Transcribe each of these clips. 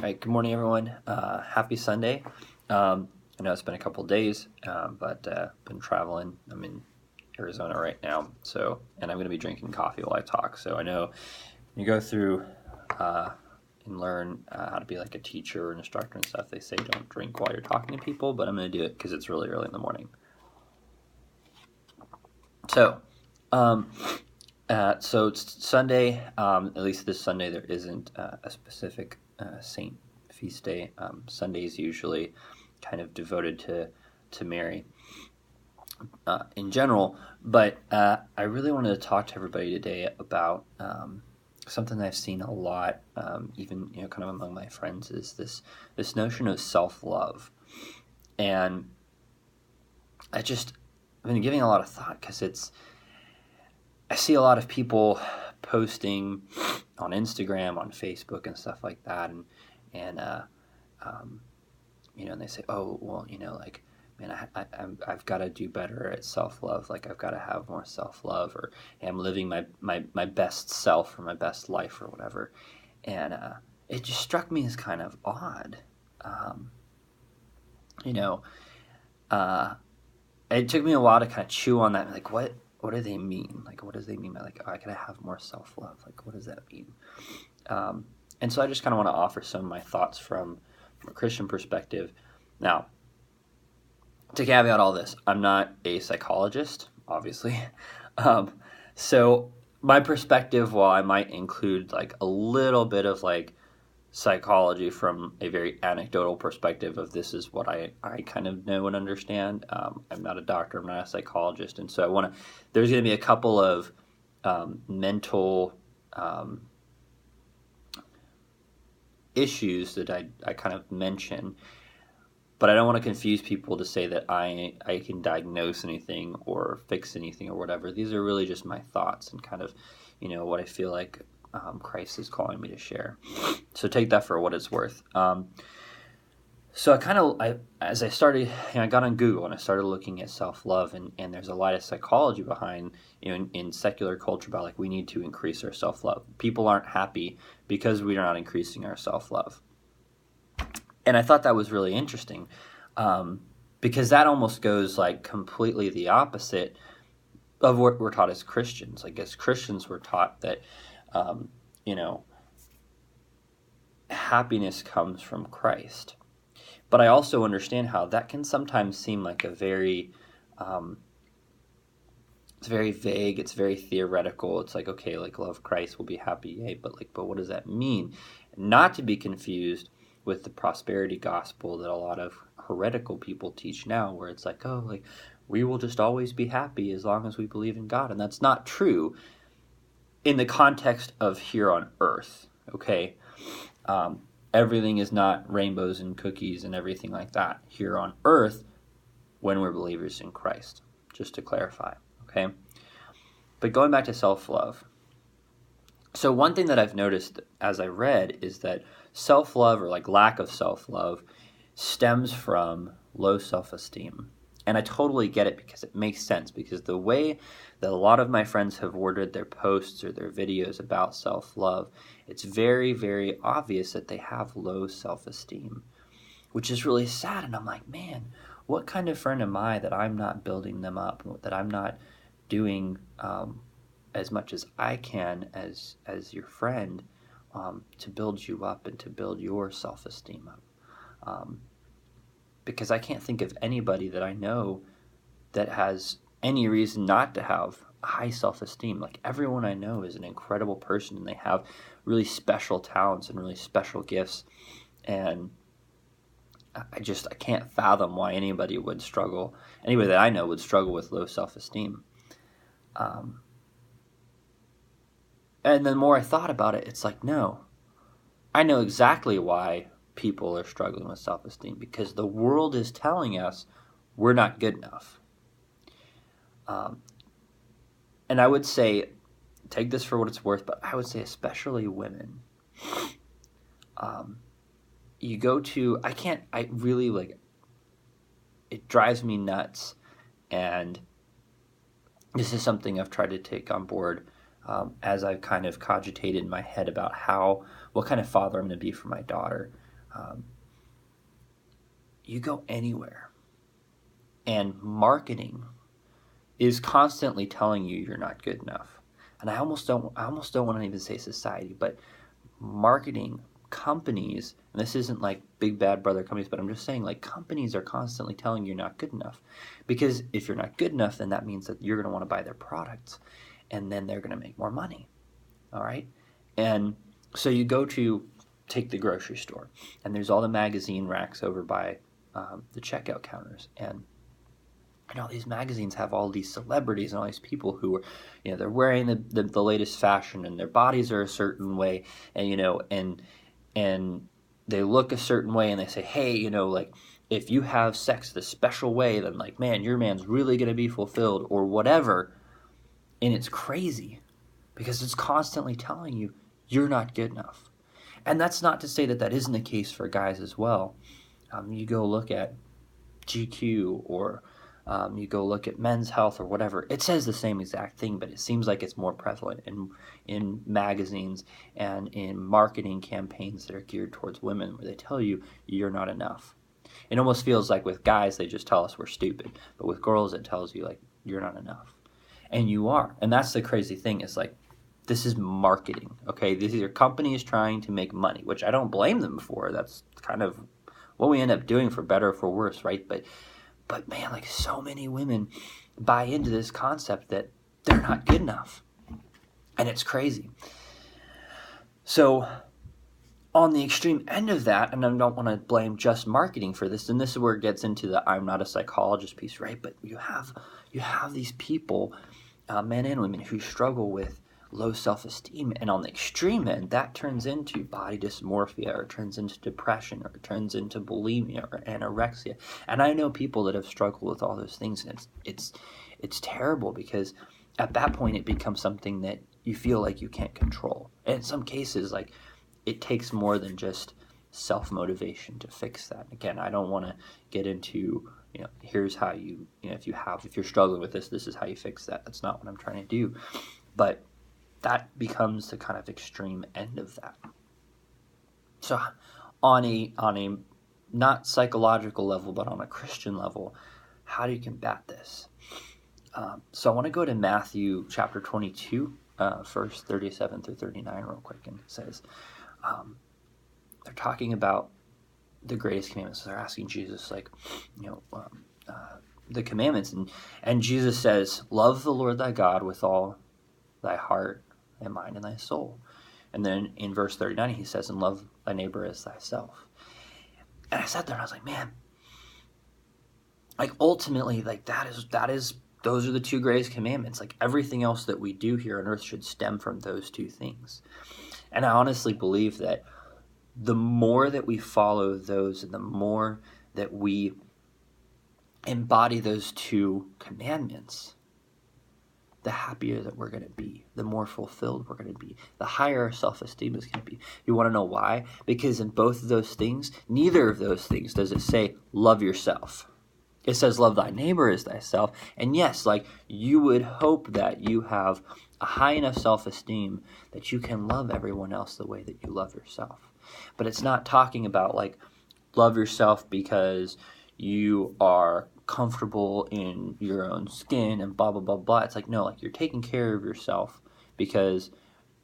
All right, good morning, everyone. Happy Sunday. I know it's been a couple days, but been traveling. I'm in Arizona right now, and I'm going to be drinking coffee while I talk. So I know you go through and learn how to be like a teacher or an instructor and stuff. They say don't drink while you're talking to people, but I'm going to do it because it's really early in the morning. So, it's Sunday. At least this Sunday, there isn't a specific saint feast day. Sundays usually kind of devoted to Mary in general. But I really wanted to talk to everybody today about something I've seen a lot, even kind of among my friends, is this notion of self-love, and I've been giving a lot of thought because I see a lot of people posting on Instagram, on Facebook, and stuff like that, and and they say, oh, well, like, man, I've got to do better at self-love. Like, I've got to have more self-love, or hey, I'm living my best self or my best life or whatever. And it just struck me as kind of odd. You know, it took me a while to kind of chew on that. Like, what do they mean? Like, what does they mean by like, oh, I gotta have more self-love? Like, what does that mean? And so I just kind of want to offer some of my thoughts from a Christian perspective. Now, to caveat all this, I'm not a psychologist, obviously. So my perspective, while I might include like a little bit of like psychology from a very anecdotal perspective of this is what I kind of know and understand. I'm not a doctor, I'm not a psychologist. And so there's going to be a couple of mental issues that I kind of mention, but I don't want to confuse people to say that I can diagnose anything or fix anything or whatever. These are really just my thoughts and kind of, what I feel like Christ is calling me to share. So take that for what it's worth. So as I started, I got on Google and I started looking at self-love, and there's a lot of psychology behind, in secular culture about like we need to increase our self-love. People aren't happy because we are not increasing our self-love. And I thought that was really interesting because that almost goes like completely the opposite of what we're taught as Christians. Like as Christians, we're taught that, happiness comes from Christ. But I also understand how that can sometimes seem like it's very vague. It's very theoretical. It's like, okay, like love Christ, will be happy, yay. But what does that mean? Not to be confused with the prosperity gospel that a lot of heretical people teach now, where it's like, oh, like we will just always be happy as long as we believe in God. And that's not true in the context of here on earth, okay? Everything is not rainbows and cookies and everything like that here on earth when we're believers in Christ, just to clarify, okay? But going back to self-love. So one thing that I've noticed as I read is that self-love, or like lack of self-love, stems from low self-esteem. And I totally get it because it makes sense, because the way that a lot of my friends have worded their posts or their videos about self-love, it's very, very obvious that they have low self-esteem, which is really sad. And I'm like, man, what kind of friend am I that I'm not building them up, that I'm not doing as much as I can as your friend to build you up and to build your self-esteem up. Because I can't think of anybody that I know that has any reason not to have high self-esteem. Like everyone I know is an incredible person, and they have really special talents and really special gifts. And I can't fathom why anybody that I know would struggle with low self-esteem. And the more I thought about it, it's like, no, I know exactly why people are struggling with self-esteem, because the world is telling us we're not good enough. And I would say, take this for what it's worth, but I would say especially women. You go to, it drives me nuts. And this is something I've tried to take on board as I've kind of cogitated in my head about what kind of father I'm going to be for my daughter. You go anywhere, and marketing is constantly telling you you're not good enough. And I almost don't want to even say society, but marketing companies, and this isn't like big bad brother companies, but I'm just saying like companies are constantly telling you you're not good enough. Because if you're not good enough, then that means that you're going to want to buy their products, and then they're going to make more money. All right? And so you go to take the grocery store, and there's all the magazine racks over by the checkout counters, and all these magazines have all these celebrities and all these people who are, they're wearing the latest fashion, and their bodies are a certain way, and and they look a certain way, and they say, hey, like, if you have sex this special way, then like, man, your man's really going to be fulfilled, or whatever. And it's crazy because it's constantly telling you you're not good enough. And that's not to say that isn't the case for guys as well. You go look at GQ, or you go look at Men's Health or whatever. It says the same exact thing, but it seems like it's more prevalent in magazines and in marketing campaigns that are geared towards women, where they tell you you're not enough. It almost feels like with guys, they just tell us we're stupid. But with girls, it tells you, like, you're not enough. And you are. And that's the crazy thing, is like, this is marketing, okay? These are companies trying to make money, which I don't blame them for. That's kind of what we end up doing, for better or for worse, right? But man, like, so many women buy into this concept that they're not good enough. And it's crazy. So on the extreme end of that, and I don't want to blame just marketing for this, and this is where it gets into the I'm not a psychologist piece, right? But you have these people, men and women, who struggle with low self-esteem, and on the extreme end, that turns into body dysmorphia, or turns into depression, or turns into bulimia or anorexia. And I know people that have struggled with all those things, and it's terrible, because at that point it becomes something that you feel like you can't control. And in some cases, like, it takes more than just self-motivation to fix that. Again, I don't want to get into, here's how if you're struggling with this is how you fix that. That's not what I'm trying to do. But that becomes the kind of extreme end of that. So on a not psychological level, but on a Christian level, how do you combat this? So I want to go to Matthew chapter 22, verse 37 through 39 real quick. And it says, they're talking about the greatest commandments. So they're asking Jesus, like, the commandments. And Jesus says, love the Lord thy God with all thy heart and mind and thy soul. And then in verse 39, he says, and love thy neighbor as thyself. And I sat there and I was like, man, like, ultimately, like, those are the two greatest commandments. Like, everything else that we do here on earth should stem from those two things. And I honestly believe that the more that we follow those, and the more that we embody those two commandments, the happier that we're going to be, the more fulfilled we're going to be, the higher our self-esteem is going to be. You want to know why? Because in both of those things, neither of those things does it say love yourself. It says love thy neighbor as thyself. And yes, like, you would hope that you have a high enough self-esteem that you can love everyone else the way that you love yourself. But it's not talking about, like, love yourself because you are comfortable in your own skin and blah, blah, blah, blah. It's like, no, like, you're taking care of yourself because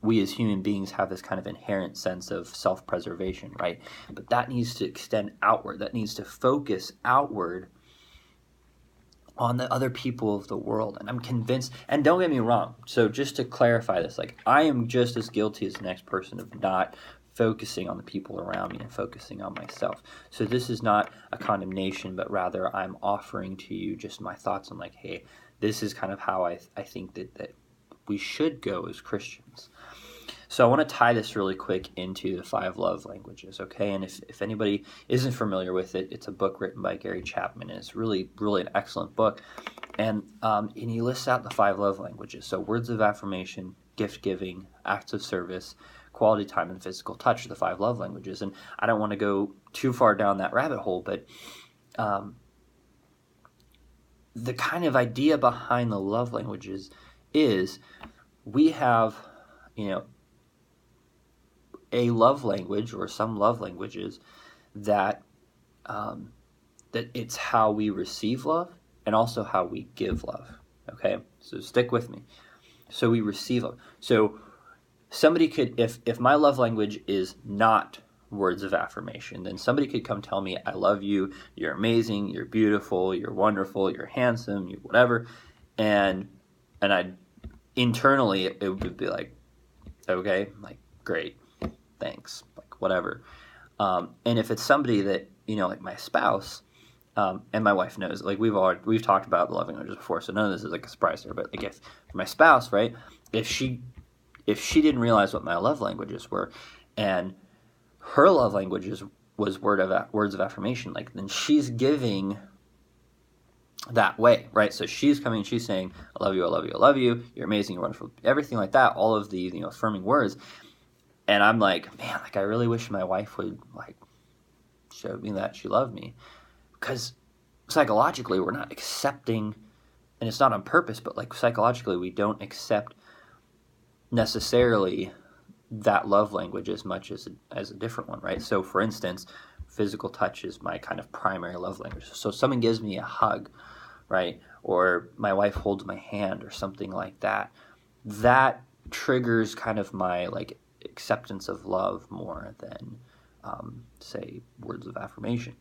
we as human beings have this kind of inherent sense of self-preservation, right? But that needs to extend outward. That needs to focus outward on the other people of the world. And I'm convinced, and don't get me wrong, so just to clarify this, like, I am just as guilty as the next person of not focusing on the people around me and focusing on myself. So this is not a condemnation, but rather I'm offering to you just my thoughts on, like, hey, this is kind of how I think that we should go as Christians. So I want to tie this really quick into the 5 love languages, okay? And if anybody isn't familiar with it, it's a book written by Gary Chapman, and it's really, really an excellent book. And he lists out the 5 love languages. So words of affirmation, gift giving, acts of service, quality time, and physical touch are the 5 love languages. And I don't want to go too far down that rabbit hole, but the kind of idea behind the love languages is we have, a love language, or some love languages, that that it's how we receive love and also how we give love. Okay, so stick with me. So we receive love. So somebody could, if my love language is not words of affirmation, then somebody could come tell me, I love you, you're amazing, you're beautiful, you're wonderful, you're handsome, you're whatever, and I internally it would be like, okay, like great, thanks, like whatever. And if it's somebody that, like my spouse, and my wife knows, like we've talked about the love languages before, so none of this is like a surprise to her. But like if my spouse, right, if she didn't realize what my love languages were, and her love languages was words of affirmation, like then she's giving that way, right? So she's coming, she's saying, I love you, I love you, I love you, you're amazing, you're wonderful, everything like that, all of the affirming words. And I'm like, man, like I really wish my wife would like show me that she loved me, because psychologically we're not accepting, and it's not on purpose, but like psychologically we don't accept necessarily that love language as much as a different one, right? So for instance, physical touch is my kind of primary love language. So someone gives me a hug, right? Or my wife holds my hand or something like that. That triggers kind of my like acceptance of love more than say words of affirmation.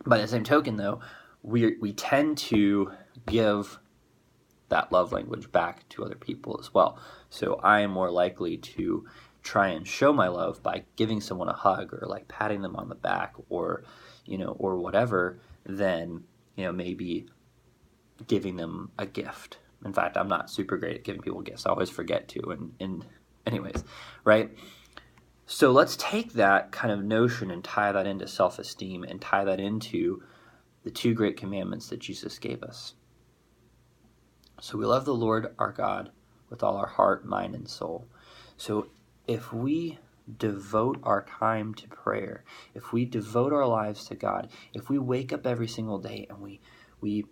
By the same token, though, we tend to give that love language back to other people as well. So I am more likely to try and show my love by giving someone a hug or like patting them on the back or or whatever, than maybe giving them a gift. In fact, I'm not super great at giving people gifts. I always forget to. And anyways, right? So let's take that kind of notion and tie that into self-esteem and tie that into the two great commandments that Jesus gave us. So we love the Lord our God with all our heart, mind, and soul. So if we devote our time to prayer, if we devote our lives to God, if we wake up every single day and we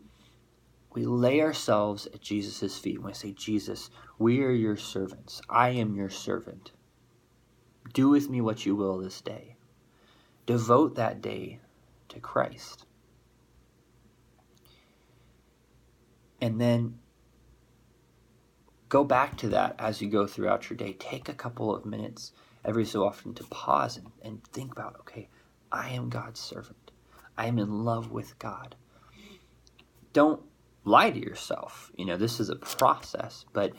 lay ourselves at Jesus' feet and we say, Jesus, we are your servants. I am your servant. Do with me what you will this day. Devote that day to Christ. And then go back to that as you go throughout your day. Take a couple of minutes every so often to pause and think about, okay, I am God's servant. I am in love with God. Don't lie to yourself. This is a process, but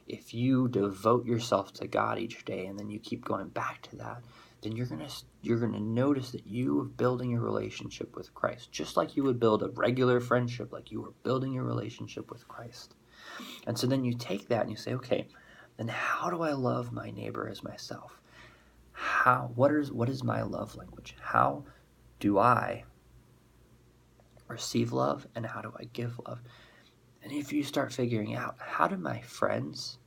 if you devote yourself to God each day and then you keep going back to that, then you're gonna notice that you are building your relationship with Christ, just like you would build a regular friendship, like you were building your relationship with Christ. And so then you take that and you say, okay, then how do I love my neighbor as myself? What is my love language? How do I receive love and how do I give love? And if you start figuring out, how do my friends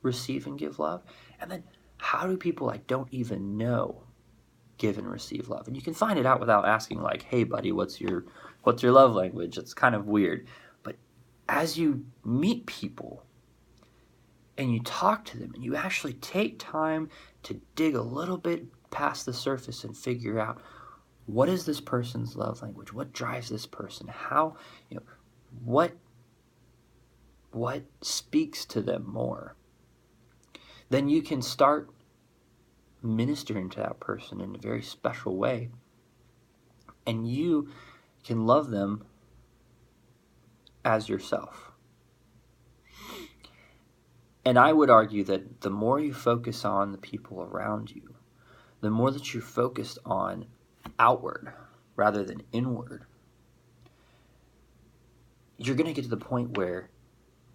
receive and give love? And then how do people I don't even know give and receive love? And you can find it out without asking like, hey buddy, what's your love language? It's kind of weird. But as you meet people and you talk to them and you actually take time to dig a little bit past the surface and figure out, what is this person's love language? What drives this person? How, what speaks to them more? Then you can start ministering to that person in a very special way. And you can love them as yourself. And I would argue that the more you focus on the people around you, the more that you're focused on outward rather than inward, you're going to get to the point where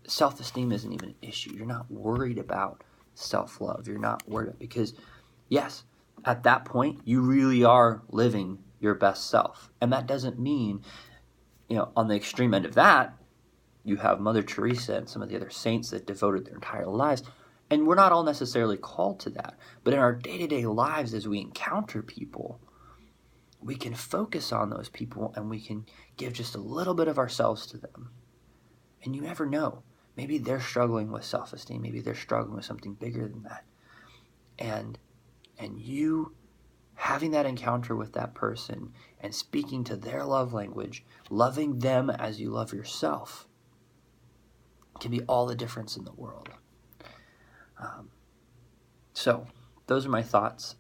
self-esteem isn't even an issue. You're not worried about self-love. You're not worried, because yes, at that point, you really are living your best self. And that doesn't mean, on the extreme end of that, you have Mother Teresa and some of the other saints that devoted their entire lives. And we're not all necessarily called to that. But in our day-to-day lives, as we encounter people, we can focus on those people and we can give just a little bit of ourselves to them. And you never know. Maybe they're struggling with self-esteem. Maybe they're struggling with something bigger than that. And you having that encounter with that person and speaking to their love language, loving them as you love yourself, can be all the difference in the world. So those are my thoughts.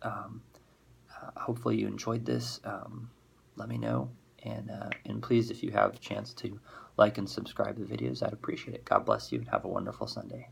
Hopefully you enjoyed this. Let me know. And please, if you have a chance to like and subscribe to the videos, I'd appreciate it. God bless you and have a wonderful Sunday.